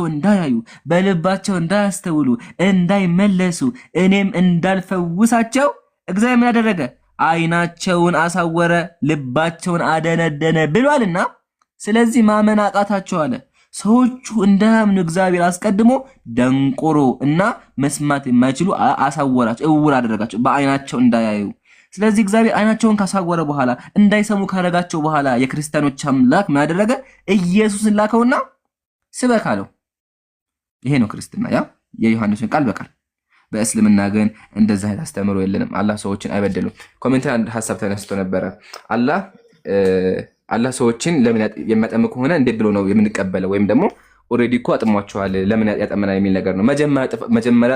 S3: እንዳያዩ በልባቸው እንዳያስተውሉ እንዳይመለሱ እኔም እንዳልፈውሳቸው እግዚአብሔር ምን አደረገ? አይናቸውን አሳወረ፣ ልባቸውን አደነደነ ብሏልና ስለዚህ ማመን አቃታቸው አለ። ሰዎቹ እንዳያምኑ እግዚአብሔር አስቀድሞ ደንቆሮ እና መስማት የማይችሉ አሳወራቸው፣ እውር አደረጋቸው በአይናቸው እንዳያዩ። ስለዚህ እግዚአብሔር አይናቸውን ካሳወረ በኋላ እንዳይሰሙ ካረጋቸው በኋላ የክርስቲያኖች አምላክ ምን አደረገ? ኢየሱስን ላከውና ስበክ አለው። ይሄ ነው ክርስትና፣ ያ የዮሐንስን ቃል በቃል። በእስልምና ግን እንደዛ አይነት አስተምሮ የለንም። አላህ ሰዎችን አይበደሉም። ኮሜንት አንድ ሀሳብ ተነስቶ ነበረ። አላህ ሰዎችን ለምን የሚያጠም ከሆነ እንዴት ብሎ ነው የምንቀበለው? ወይም ደግሞ ኦልሬዲ እኮ አጥሟቸዋል ለምን ያጠመናል የሚል ነገር ነው። መጀመሪያ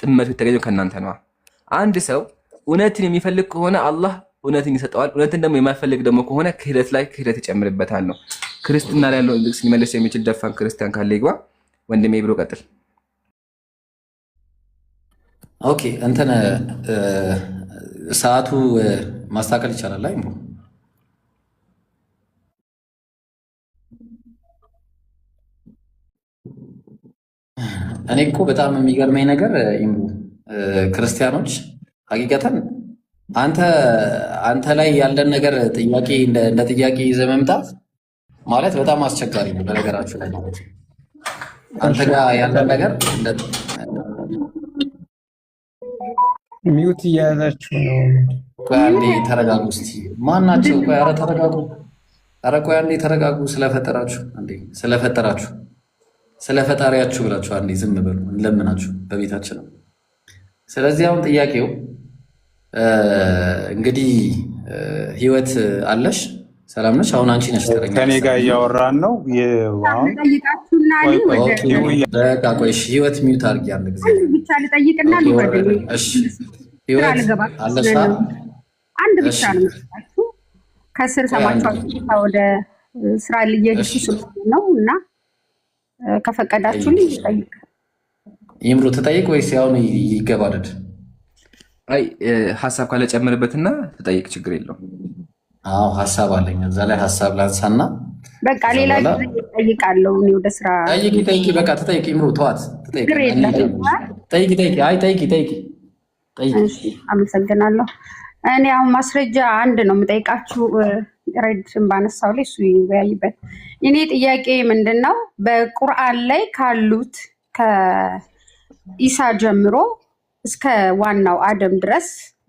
S3: ጥመቱ የተገኘው ከእናንተ ነው። አንድ ሰው እውነትን የሚፈልግ ከሆነ አላህ እውነትን ይሰጠዋል። እውነትን ደግሞ የማይፈልግ ደግሞ ከሆነ ክህደት ላይ ክህደት ይጨምርበታል ነው። ክርስትና ላይ ያለው ሊመለስ የሚችል ደፋን ክርስቲያን ካለ ይግባ። ወንድሜ ብሎ ቀጥል።
S2: ኦኬ እንትን ሰዓቱ ማስተካከል ይቻላል። እኔ እኮ በጣም የሚገርመኝ ነገር ይምሩ ክርስቲያኖች ሀቂቀተን አንተ ላይ ያለን ነገር ጥያቄ እንደ ጥያቄ ይዘህ መምጣት ማለት በጣም አስቸጋሪ ነው። በነገራችሁ ላይ ማለት አንተ ጋር ያለን ነገር
S4: ሚውት እያያዛችሁ ነው።
S2: ቆይ አንዴ ተረጋጉ እስቲ። ማናቸው? ቆይ ኧረ ተረጋጉ። ኧረ ቆይ አንዴ ተረጋጉ። ስለፈጠራችሁ ስለፈጣሪያችሁ ብላችሁ አንዴ ዝም በሉ፣ እንለምናችሁ በቤታችን ነው። ስለዚህ አሁን ጥያቄው እንግዲህ ህይወት አለሽ፣ ሰላም ነሽ? አሁን አንቺ ነሽ ተረኛ
S1: ከኔ ጋር እያወራን ነው።
S2: ቆይ ህይወት ሚውት አድርጊ አንድ ጊዜ
S5: ብቻ ልጠይቅና
S2: ህይወት አለሽ?
S5: አንድ ብቻ ነው የምትጠይቃችሁ። ከስር ሰማችኋል። ወደ ስራ ልየሄድኩ ስለሆነ ነው እና ከፈቀዳችሁ ልጠይቅ።
S2: ይምሩ ትጠይቅ ወይስ ያሁን ይገባደድ?
S3: አይ ሀሳብ ካለ ጨምርበትና ትጠይቅ፣ ችግር የለውም።
S2: አዎ ሀሳብ አለኝ እዛ ላይ ሀሳብ ላንሳና
S5: በቃ ሌላ ጊዜ እጠይቃለሁ። እኔ ወደ ስራ
S2: ጠይቂ። በቃ ትጠይቂ። ይምሩ ተዋት፣ ትጠይቂ። ጠይቂ።
S5: አመሰግናለሁ። እኔ አሁን ማስረጃ አንድ ነው የምጠይቃችሁ። ረድን ባነሳው ላይ እሱ ይወያይበት። እኔ ጥያቄ ምንድን ነው በቁርአን ላይ ካሉት ከኢሳ ጀምሮ እስከ ዋናው አደም ድረስ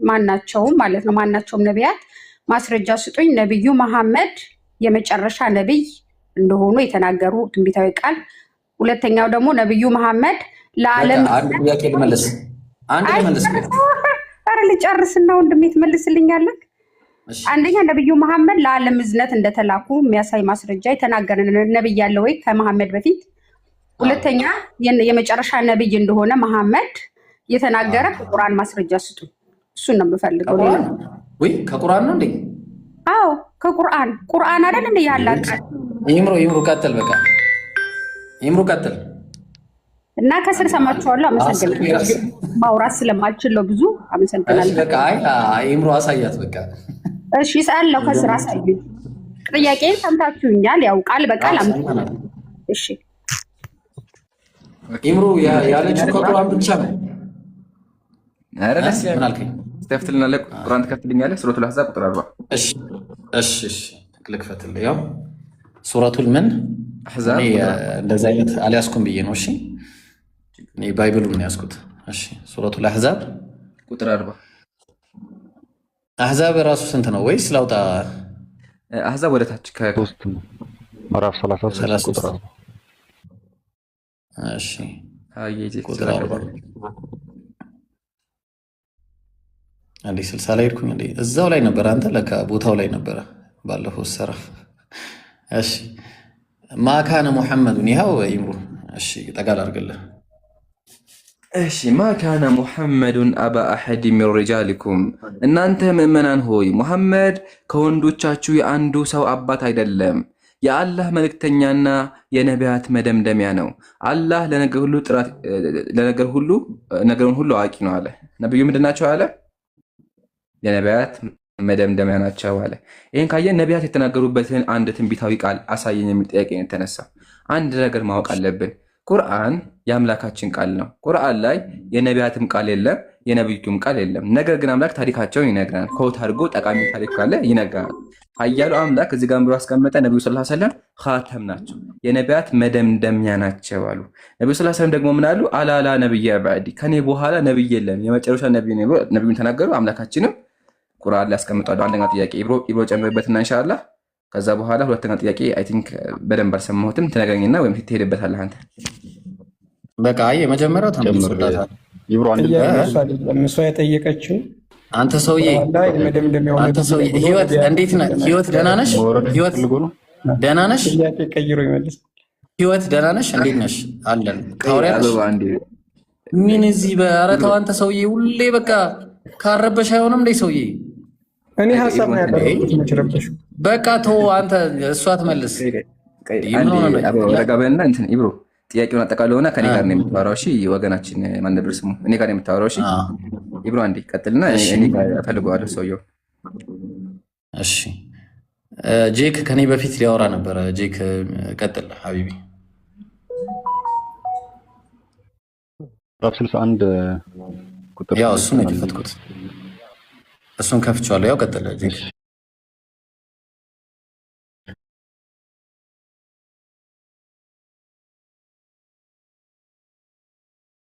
S5: ማናቸውም ማለት ነው ማናቸውም ነቢያት ማስረጃ ስጡኝ፣ ነቢዩ መሐመድ የመጨረሻ ነቢይ እንደሆኑ የተናገሩ ትንቢታዊ ቃል። ሁለተኛው ደግሞ ነቢዩ መሐመድ ለዓለም
S2: አንድ ጥያቄ ልመልስ።
S5: ኧረ ልጨርስና ወንድሜ ትመልስልኛለህ። አንደኛ ነቢዩ መሐመድ ለዓለም እዝነት እንደተላኩ የሚያሳይ ማስረጃ የተናገረ ነቢይ ያለ ወይ ከመሐመድ በፊት? ሁለተኛ የመጨረሻ ነቢይ እንደሆነ መሐመድ የተናገረ ከቁርአን ማስረጃ ስጡ። እሱን ነው የምፈልገው።
S2: ወይ ከቁርአን ነው እንዴ?
S5: አዎ ቁርአን አይደል እንዴ ያላቀ?
S2: ይምሩ ቀጥል። በቃ ይምሩ ቀጥል።
S5: እና ከስር ሰማችኋለሁ። አመሰግናለሁ። ማውራት ስለማልችል ነው ብዙ። አመሰግናለሁ።
S2: በቃ ይምሩ አሳያት። በቃ
S5: እሺ ሳለው ከስር አሳዩ። ጥያቄን ሰምታችሁኛል። ያው ቃል በቃል እሺ
S2: ይምሩ ያለችው ከቁርአን ብቻ ነው።
S3: ኧረ ደስ ምን አልከኝ? ትከፍትልናለህ? ቁርአን ትከፍትልኛለህ? ሱረቱል አሕዛብ ቁጥር 40።
S2: እሺ ልክፈትልህ። ያው ሱረቱል ምን አሕዛብ እንደዛ አይነት አልያዝኩም ብዬ ነው። እሺ እኔ ባይብሉን ነው ያዝኩት። እሺ ሱረቱል አሕዛብ
S3: ቁጥር 40።
S2: አሕዛብ ራሱ ስንት ነው ወይስ ላውጣ?
S3: አሕዛብ ወደ ታች
S6: ከ3 ምዕራፍ 33 ቁጥር 40።
S2: እሺ
S3: ቁጥር 40
S2: አንዴ 60 ላይ ሄድኩኝ። እንዴ እዛው ላይ ነበር። አንተ ለካ ቦታው ላይ ነበረ ባለፈው ሰራ። እሺ ማካነ ሙሐመዱን ይኸው ይምሩ። እሺ ጠቃል አድርግልህ።
S3: እሺ ማካነ ሙሐመዱን አባ አሐድ ሚን ሪጃሊኩም፣ እናንተ ምእመናን ሆይ ሙሐመድ ከወንዶቻችሁ የአንዱ ሰው አባት አይደለም፣ የአላህ መልእክተኛና የነቢያት መደምደሚያ ነው። አላህ ነገሩን ሁሉ አዋቂ ነው አለ። ነብዩ ምንድን ናቸው አለ? የነቢያት መደምደሚያ ናቸው አለ። ይህን ካየን ነቢያት የተናገሩበትን አንድ ትንቢታዊ ቃል አሳየኝ የሚል ጥያቄ ነው የተነሳው። አንድ ነገር ማወቅ አለብን። ቁርአን የአምላካችን ቃል ነው። ቁርአን ላይ የነቢያትም ቃል የለም፣ የነቢዩም ቃል የለም። ነገር ግን አምላክ ታሪካቸውን ይነግረናል። ኮት አድርጎ ጠቃሚ ታሪክ ካለ ይነግረናል። ኃያሉ አምላክ እዚህ ጋር ብሎ አስቀመጠ። ነቢዩ ሰለላሁ ዐለይሂ ወሰለም ኻተም ናቸው፣ የነቢያት መደምደሚያ ናቸው አሉ። ነቢዩ ሰለላሁ ዐለይሂ ወሰለም ደግሞ ምን አሉ? አላላ ነቢየ በዕዲ፣ ከኔ በኋላ ነቢይ የለም፣ የመጨረሻ ነቢዩን ተናገሩ። አምላካችንም ቁርአን ላይ ያስቀምጣሉ። አንደኛ ጥያቄ ኢብሮ ጨምርበትና ኢንሻአላህ ከዛ በኋላ ሁለተኛ ጥያቄ አይ ቲንክ በደንብ አልሰማሁትም፣ ትነግረኝና ወይም ትሄድበታለህ አንተ።
S2: በቃ የመጀመሪያው ተምስላታል።
S4: ይብሩ አንድ እሷ የጠየቀችው
S2: አንተ ሰውዬ ህይወት እንዴት ነህ? ህይወት ደህና ነሽ? ህይወት ደህና ነሽ?
S4: ጥያቄ ቀይሮ ይመልስ።
S2: ህይወት ደህና ነሽ? እንዴት ነሽ? አለን ታውሪያለሽ። ምን እዚህ ኧረ ተው አንተ ሰውዬ፣ ሁሌ በቃ ካረበሽ አይሆንም እንዴ ሰውዬ?
S4: እኔ ሀሳብ ነው ያቀረብኩት።
S2: በቃ ተው አንተ፣ እሷ ትመልስ።
S3: ረጋበልና እንትን ኢብሮ ጥያቄውን አጠቃለውና ከኔ ጋር ነው የምታወራው። እሺ ወገናችን ማን ነበር ስሙ? እኔ ጋር ነው የምታወራው። እሺ ኢብሮ አንዴ ቀጥልና እኔ ጋር እፈልገዋለሁ ሰውየው።
S2: እሺ ጄክ ከኔ በፊት ሊያወራ ነበረ። ጄክ ቀጥል ሀቢቢ።
S6: ምዕራፍ 61 ቁጥር
S2: ያው እሱን ነው የከፈትኩት። እሱን ከፍቼዋለሁ። ያው ቀጥል።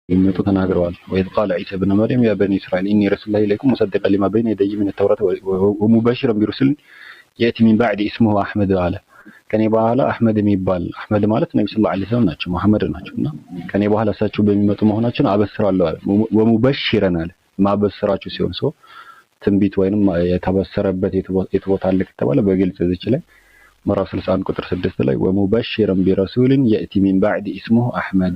S6: የሚመጡ ተናግረዋል። ወይስ ቃለ ዒሳ ብን መርየም ያ በኒ እስራኤል ኢኒ ረሱሉላሂ ኢለይኩም ሙሰድቀን ሊማ በይነ የደይ ሚነ ተውራት ወሙበሽረን ቢሩሱል የእቲ ሚን ባዕድ ኢስሙሁ አሕመድ አለ። ከኔ በኋላ አሕመድ የሚባል አሕመድ ማለት ነብዩ ሰለላሁ ዐለይሂ ወሰለም ናቸው፣ መሐመድ ናቸውና ከኔ በኋላ እሳቸው በሚመጡ መሆናቸውን አበስራለሁ አለ። ወሙበሽረን አለ ማበስራችሁ ሲሆን ሰው ትንቢት ወይንም የተበሰረበት የት አለ ከተባለ በግልጽ እዚች ላይ ምዕራፍ 61 ቁጥር 6 ላይ ወሙበሽረን ቢረሱልን የእቲ ሚን ባዕድ ኢስሙሁ አሕመድ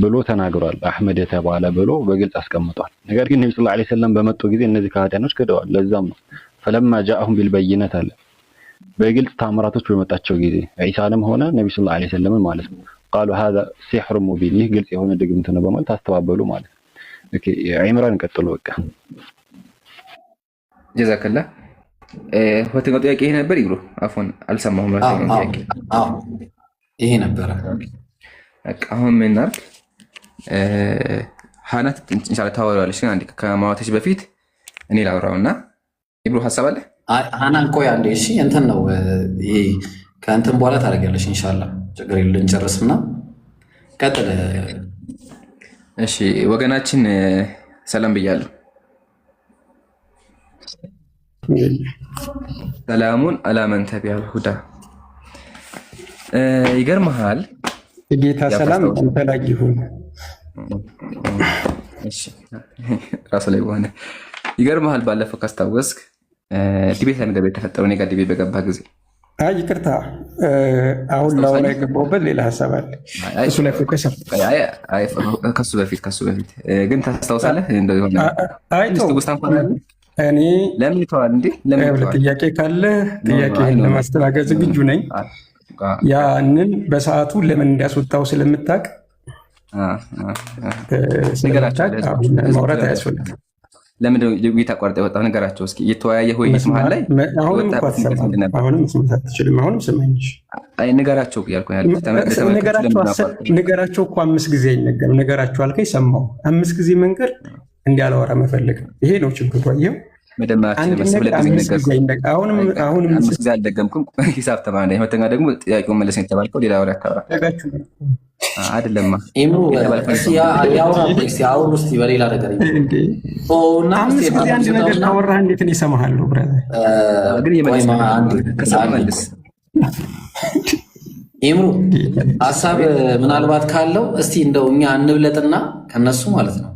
S6: ብሎ ተናግሯል። አሕመድ የተባለ ብሎ በግልጽ አስቀምጧል። ነገር ግን ነብዩ ሰለላሁ ዐለይሂ ወሰለም በመጡ ጊዜ እነዚህ ከሃዲያኖች ክደዋል። ለዛም ነው ፈለማ ጃአሁም ቢልበይነት አለ በግልጽ ታምራቶች በመጣቸው ጊዜ ዒሳንም ሆነ ነብዩ ሰለላሁ ዐለይሂ ወሰለም ማለት ነው ቃሉ هذا سحر مبين ይህ ግልጽ የሆነ ድግምት ነው በማለት አስተባበሉ ማለት ነው። ኦኬ ዒምራን ቀጥሎ በቃ
S3: ጀዛከላ ሁለተኛው ጥያቄ ይሄ ነበር። ይብሩ አፎን አልሰማሁም።
S2: ይሄ ነበረ።
S3: አሁን ምን እናድርግ? ሀናት ኢንሻአላህ ታወራለች። ግን አንዴ ከማውራትሽ በፊት እኔ ላውራውና ይብሩ ሐሳብ አለ።
S2: ሀናን ቆይ አንዴ። እሺ እንትን ነው ይሄ ከእንትን በኋላ ታደርጊያለሽ ኢንሻአላህ። ችግር የለም ልንጨርስና ቀጥል።
S3: እሺ ወገናችን ሰላም ብያለሁ። ሰላሙን አላመን ተቢያል ሁዳ። ይገርምሃል
S4: የጌታ ሰላም አንተ ላይ ይሁን።
S3: እሺ ራስ ላይ ሆነ። ይገርምሃል ባለፈው ካስታወስክ ዲቤት ላይ ነበር የተፈጠረው። እኔ ጋር ዲቤት በገባ ጊዜ
S4: ይቅርታ አሁን ላወራ የገባሁበት ሌላ ሀሳብ አለ። እሱ ላይ ፎከስ
S3: ከሱ በፊት ግን ታስታውሳለህ እንደው ሆነ ውስጥ እንኳን
S4: እኔ
S3: ለምን ይተዋል እንዴ? ለምን
S4: ጥያቄ ካለ ጥያቄህን ለማስተናገድ ዝግጁ ነኝ። ያንን በሰዓቱ ለምን እንዳስወጣው ስለምታውቅ ማውራት አያስፈልግም።
S3: ለምን ውይይት አቋርጠህ የወጣው ነገራቸው እስኪ። እየተወያየህ ውይይት መሀል ላይ
S4: አሁንም እኮ አትሰማም። አሁንም መስማት አትችልም። አሁንም ስማኝ።
S3: አይ ነገራቸው እያልኩህ
S4: ነገራቸው እኮ 5 ጊዜ አይነገርም። ነገራቸው አልከኝ ሰማሁ። 5 ጊዜ መንገር እንዲያላወራ መፈለግ ይሄ ነው ችግሩ። አየኸው አሁንም
S3: 5 ጊዜ አልደገምኩም። ሂሳብ ተማሪ ነኝ። ሁለተኛ ደግሞ ጥያቄውን መለስ የተባልከው ሌላ ወሬ አካባቢ አይደለማ።
S2: አሁን ውስጥ በሌላ ነገር
S4: 5 ጊዜ አንድ ነገር ካወራህ እንዴት እኔ እሰማሃለሁ?
S3: መልስ
S2: ኢምሩ ሀሳብ ምናልባት ካለው እስቲ እንደው እኛ እንብለጥና ከነሱ ማለት ነው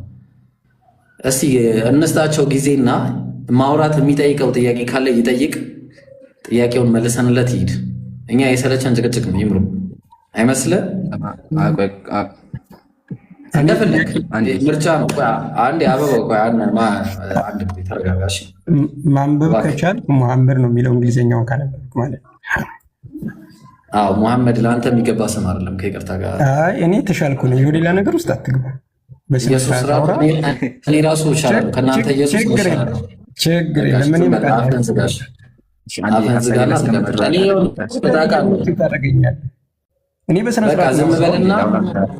S2: እስቲ እንስጣቸው ጊዜና ማውራት የሚጠይቀው ጥያቄ ካለ ይጠይቅ። ጥያቄውን መልሰንለት ይሄድ። እኛ የሰለቸን ጭቅጭቅ ነው ይምሩ አይመስልህ? እንደፈለግ ምርጫ ነው። አንዴ አበባው ቆይ አንድ ተረጋጋሽ።
S4: ማንበብ ከቻልክ መሐመድ ነው የሚለው እንግሊዝኛውን ካነበብክ ማለት ነው።
S2: አዎ መሐመድ ለአንተ የሚገባ ስም አይደለም። ከይቅርታ ጋር
S4: እኔ ተሻልኩ ነው። የሌላ ነገር ውስጥ አትግባ።
S2: ኢየሱስ እኔ ራሱ ይሻላል ከእናንተ ኢየሱስ ይሻላል።
S4: ችግር የለም። እኔ
S2: አፍህን ዝጋሽ።
S4: እኔ በስነ ስርዓት
S2: ዝም በልና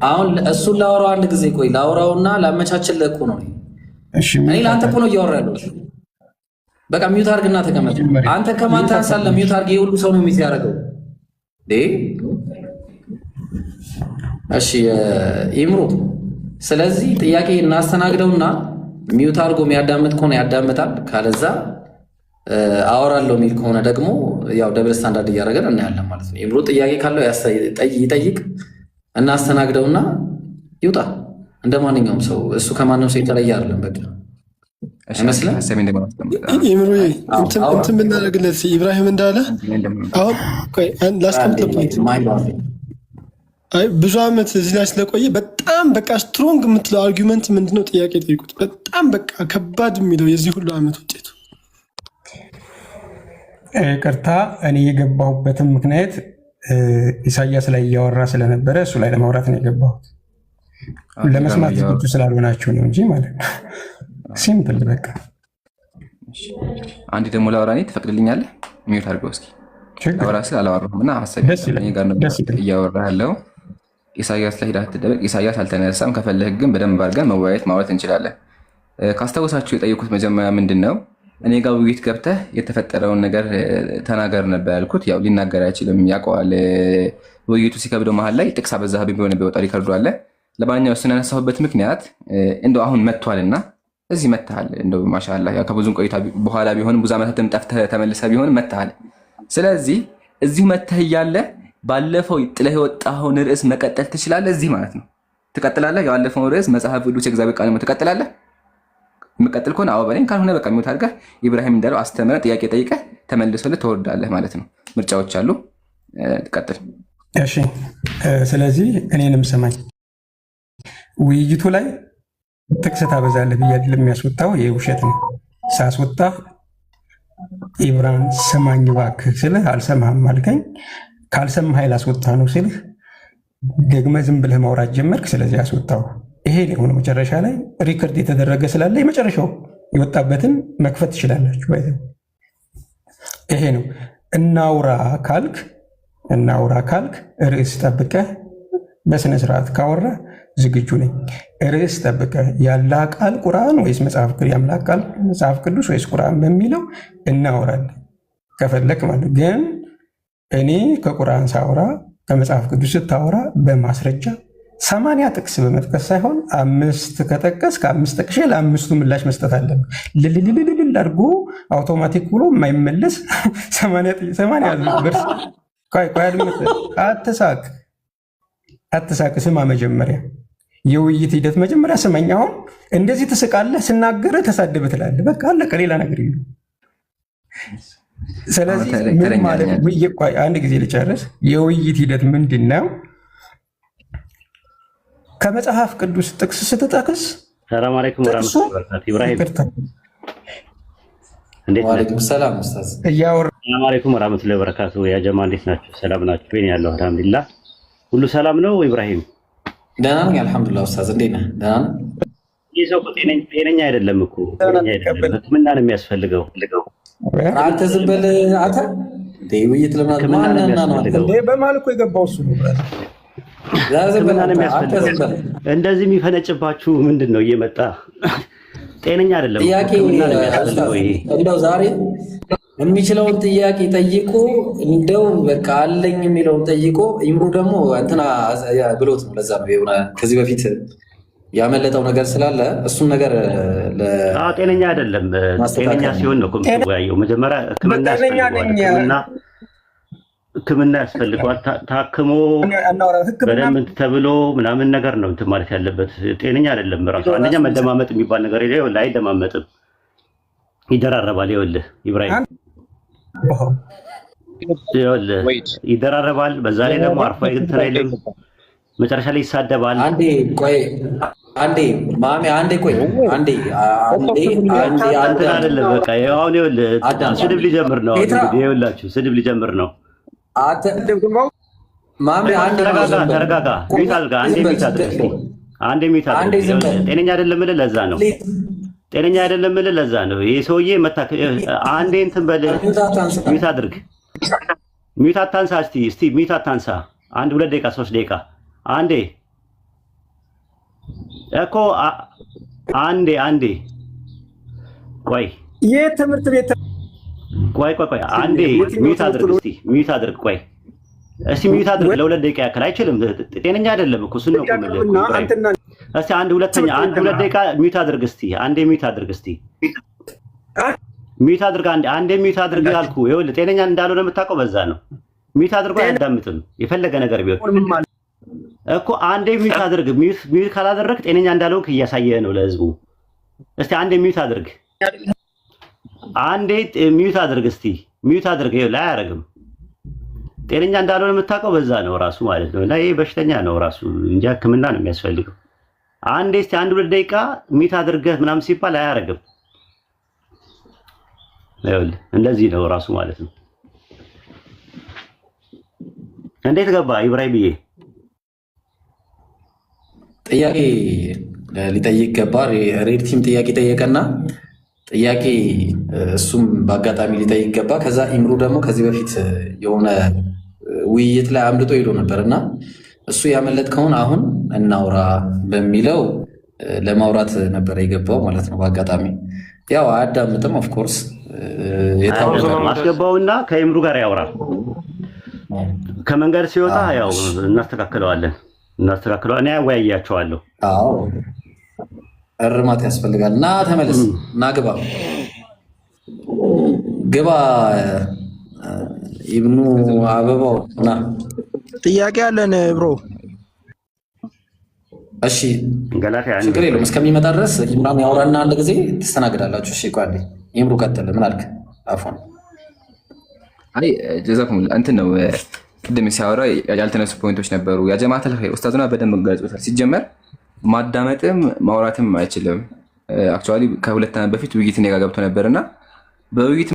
S2: አሁን እሱን ላወራው አንድ ጊዜ ቆይ ላወራውና ላመቻችልህ እኮ ነው። እኔ ለአንተ እኮ ነው እያወራ ያለሁት። በቃ ሚውት አድርግና ተቀመጥ። አንተ ከማን ታንሳለህ? ሚውት አድርግ። የሁሉ ሰው ነው ሚውት ያደረገው። እሺ ኢምሩ፣ ስለዚህ ጥያቄ እናስተናግደውና ሚውት አድርጎ የሚያዳምጥ ከሆነ ያዳምጣል፣ ካለዛ አወራለሁ የሚል ከሆነ ደግሞ ያው ደብል ስታንዳርድ እያደረገን እናያለን ማለት ነው። ኢምሩ ጥያቄ ካለው ይጠይቅ፣ እናስተናግደውና ይውጣ እንደ ማንኛውም ሰው። እሱ ከማንም ሰው የተለየ አይደለም። በቃ አይመስልም?
S7: ኢምሩ እንትን ብናደርግለት ኢብራሂም እንዳለ አሁን ላስቀምጥበት። ብዙ ዓመት እዚህ ላይ ስለቆየ በጣም በቃ ስትሮንግ የምትለው አርጊመንት ምንድነው? ጥያቄ ጠይቁት። በጣም በቃ ከባድ የሚለው የዚህ ሁሉ ዓመት ውጤቱ።
S4: ይቅርታ እኔ የገባሁበትን ምክንያት ኢሳያስ ላይ እያወራ ስለነበረ እሱ ላይ ለማውራት ነው የገባሁት። ለመስማት ዝግጁ ስላልሆናችሁ ነው እንጂ ማለት ነው። ሲምፕል በቃ።
S3: አንድ ደግሞ ላውራ እኔ ትፈቅድልኛለህ? ሚውት አድርገው እስኪ። ላውራ ስል አላወራሁም እና ሀሳብ ጋር እያወራ ያለው ኢሳያስ ላይ ሄደህ አትደበቅ። ኢሳያስ አልተነሳም። ከፈለህ ግን በደንብ አድርገን መወያየት ማውራት እንችላለን። ካስታወሳችሁ የጠየኩት መጀመሪያ ምንድን ነው እኔ ጋር ውይይት ገብተህ የተፈጠረውን ነገር ተናገር ነበር ያልኩት። ያው ሊናገር አይችልም ያውቀዋል። ውይይቱ ሲከብደው መሀል ላይ ጥቅስ አበዛህብኝ ቢሆን ቢወጣ ሪከርዱ አለ። ለማንኛውም እሱን ያነሳሁበት ምክንያት እንደው አሁን መጥቷልና እዚህ መጥተሃል። እንደው ማሻአላህ ያው ከብዙም ቆይታ በኋላ ቢሆንም ብዙ ዓመታትም ጠፍተህ ተመልሰህ ቢሆንም መጥተሃል። ስለዚህ እዚሁ መጥተህ እያለ ባለፈው ጥለህ የወጣኸውን ርዕስ መቀጠል ትችላለህ። እዚህ ማለት ነው ትቀጥላለህ። ያለፈውን ርዕስ መጽሐፍ ቅዱስ የእግዚአብሔር ቃል ነው ትቀጥላለህ። የምቀጥል ከሆነ አዎ በለኝ፣ ካልሆነ በቃ ሚውት አድርገህ ኢብራሂም እንዳለው አስተምረህ ጥያቄ ጠይቀህ ተመልሰልህ ትወርዳለህ ማለት ነው። ምርጫዎች አሉ። ትቀጥል።
S4: እሺ፣ ስለዚህ እኔንም ስማኝ። ውይይቱ ላይ ጥቅስ ታበዛለህ ብዬ አይደለም የሚያስወጣው፣ ይህ ውሸት ነው። ሳስወጣ ኢብራን ስማኝ እባክህ ስልህ አልሰማህም አልከኝ። ካልሰማህ ላስወጣ ነው ስልህ ደግመህ ዝም ብለህ ማውራት ጀመርክ። ስለዚህ አስወጣው። ይሄ የሆነ መጨረሻ ላይ ሪከርድ የተደረገ ስላለ የመጨረሻው የወጣበትን መክፈት ትችላላችሁ። ይሄ ነው። እናውራ ካልክ ርዕስ ጠብቀህ በስነ ስርዓት ካወራ ዝግጁ ነኝ። ርዕስ ጠብቀህ ያለ ቃል ቁርአን ወይስ የአምላክ ቃል መጽሐፍ ቅዱስ ወይስ ቁርአን በሚለው እናወራለን ከፈለክ ማለት። ግን እኔ ከቁርአን ሳወራ ከመጽሐፍ ቅዱስ ስታወራ በማስረጃ 80 ጥቅስ በመጥቀስ ሳይሆን 5 ከጠቀስ ከ5 ጠቅሼ ለ5ቱ ምላሽ መስጠት አለብን። ልልልልል አድርጎ አውቶማቲክ ብሎ የማይመለስ 80 በርስ አትሳቅ። ስማ መጀመሪያ የውይይት ሂደት መጀመሪያ ስመኝ። አሁን እንደዚህ ትስቃለህ፣ ስናገርህ ተሳደበ ትላለህ። በቃ አለቀ፣ ሌላ ነገር የለም። ስለዚህ ምን ማለት አንድ ጊዜ ልጨርስ። የውይይት ሂደት ምንድን ነው? ከመጽሐፍ ቅዱስ ጥቅስ ስትጠቅስ
S8: ሰላም አለይኩም ወራህመቱላሂ ወበረካቱ። ኢብራሂም እንዴት ነህ?
S2: ሰላም ኡስታዝ።
S8: ሰላም አለይኩም ወራህመቱላሂ ወበረካቱ። ያ ጀማ እንዴት ናችሁ? ሰላም ናችሁ? እኔ ያለሁ አልሐምዱሊላህ። ሁሉ ሰላም ነው? ኢብራሂም
S2: ደህና ነኝ አልሐምዱሊላህ። ኡስታዝ እንዴት ነህ? ደህና ነህ?
S8: ይህ ሰው ጤነኛ አይደለም እኮ ሕክምና ነው የሚያስፈልገው።
S2: አንተ ዝም በል አንተ ውይይት
S4: በማል እኮ የገባው እሱ ነው።
S8: እንደዚህ የሚፈነጭባችሁ ምንድን ነው? እየመጣ ጤነኛ አይደለም።
S2: እንደው ዛሬ የሚችለውን ጥያቄ ጠይቆ እንደው በቃ አለኝ የሚለውን ጠይቆ ይምሩ ደግሞ እንትና ብሎት ነው። ለዛ ነው ከዚህ በፊት ያመለጠው ነገር ስላለ እሱን ነገር
S8: ጤነኛ አይደለም። ጤነኛ ሲሆን ነው የምትወያየው። መጀመሪያ ሕክምና ያስፈልገዋል። ታክሞ በደንብ ተብሎ ምናምን ነገር ነው እንትን ማለት ያለበት። ጤነኛ አይደለም ራሱ። አንደኛ መደማመጥ የሚባል ነገር አይደማመጥም፣ ይደራረባል። ይኸውልህ ኢብራሂም ይደራረባል። በዛ ላይ ደግሞ አርፎ እንትን አይልም። መጨረሻ ላይ ይሳደባል።
S2: አንዴ ማሚ አንዴ ቆይ አንዴ
S8: አይደለም በቃ አሁን ይኸውልህ ስድብ ሊጀምር ነው። ይኸውላችሁ ስድብ ሊጀምር ነው። ተረጋጋ። ሚት አድርጋ አንዴ ሚት አድርግ። ጤነኛ አይደለም እልህ ለዛ ነው። ጤነኛ አይደለም እልህ ለዛ ነው። ይሄ ሰውዬ አንዴ እንትን በል ሚት አድርግ። ሚት አታንሳ። እስቲ ሚት አታንሳ። 1 2 ደቂቃ 3 ደቂቃ አንዴ እኮ አንዴ ቆይ
S4: የትምህርት ቤት
S8: ቆይ አንዴ ሚውት አድርግ። ሚውት አድርግ። ቆይ ሚውት አድርግ ለ2 ደቂቃ ያክል። አይችልም፣ ጤነኛ አይደለም እኮ እሱን ነው እኮ የምልህ። አንድ 2 ደቂቃ ሚውት አድርግ። አንዴ ሚውት አድርግ። ሚውት አድርግ። አንዴ ሚውት አድርግ አልኩህ። ይኸውልህ ጤነኛ እንዳልሆነ የምታውቀው በዛ ነው። ሚውት አድርጎ አያዳምጥም የፈለገ ነገር ቢሆን እኮ። አንዴ ሚውት አድርግ። ሚውት ካላደረግ ጤነኛ እንዳልሆንክ እያሳየህ ነው ለህዝቡ። አንዴ ሚውት አድርግ። አንዴ ሚውት አድርግ። ሚውት አድርግ። ይኸውልህ አያደርግም። ጤነኛ እንዳልሆነ የምታውቀው በዛ ነው ራሱ ማለት ነው። እና ይሄ በሽተኛ ነው ራሱ እንጂ ሕክምና ነው የሚያስፈልገው። አንዴ 1 2 ደቂቃ ሚውት አድርገህ ምናምን ሲባል አያደርግም። ይኸውልህ እንደዚህ ነው ራሱ ማለት ነው። እንዴት ገባ ኢብራሂምዬ?
S2: ጥያቄ ሊጠይቅ ገባ። ሬድ ቲም ጥያቄ ጠየቀና ጥያቄ እሱም በአጋጣሚ ሊጠይቅ ገባ። ከዛ ኢምሩ ደግሞ ከዚህ በፊት የሆነ ውይይት ላይ አምልጦ ሄዶ ነበር እና እሱ ያመለጥከውን አሁን እናውራ በሚለው ለማውራት ነበር የገባው ማለት ነው። በአጋጣሚ ያው አያዳምጥም። ኦፍኮርስ
S8: አስገባውና ከይምሩ ጋር ያውራ። ከመንገድ ሲወጣ ያው እናስተካክለዋለን። እኔ ያወያያቸዋለሁ።
S2: አዎ እርማት ያስፈልጋል። እና ተመለስ እና ግባ ኢብኑ አበባው ና
S9: ጥያቄ አለን ብሮ።
S2: እሺ ችግር የለውም። እስከሚመጣ ድረስ ኢምራን ያውራና አንድ ጊዜ ትስተናግዳላችሁ። እሺ ቋንዴ ኢምሩ ቀጥል። ምን አልክ? አፎን
S3: አይ ጀዛኩም እንትን ነው ቅድም ሲያወራ ያልተነሱ ፖይንቶች ነበሩ። ያ ጀማዓተል ኸይር ኡስታዙና በደንብ ገልጾታል። ሲጀመር ማዳመጥም ማውራትም አይችልም። አክቹዋሊ ከ2 ዓመት በፊት ውይይት እኔ ጋር ገብቶ ነበርና በውይይት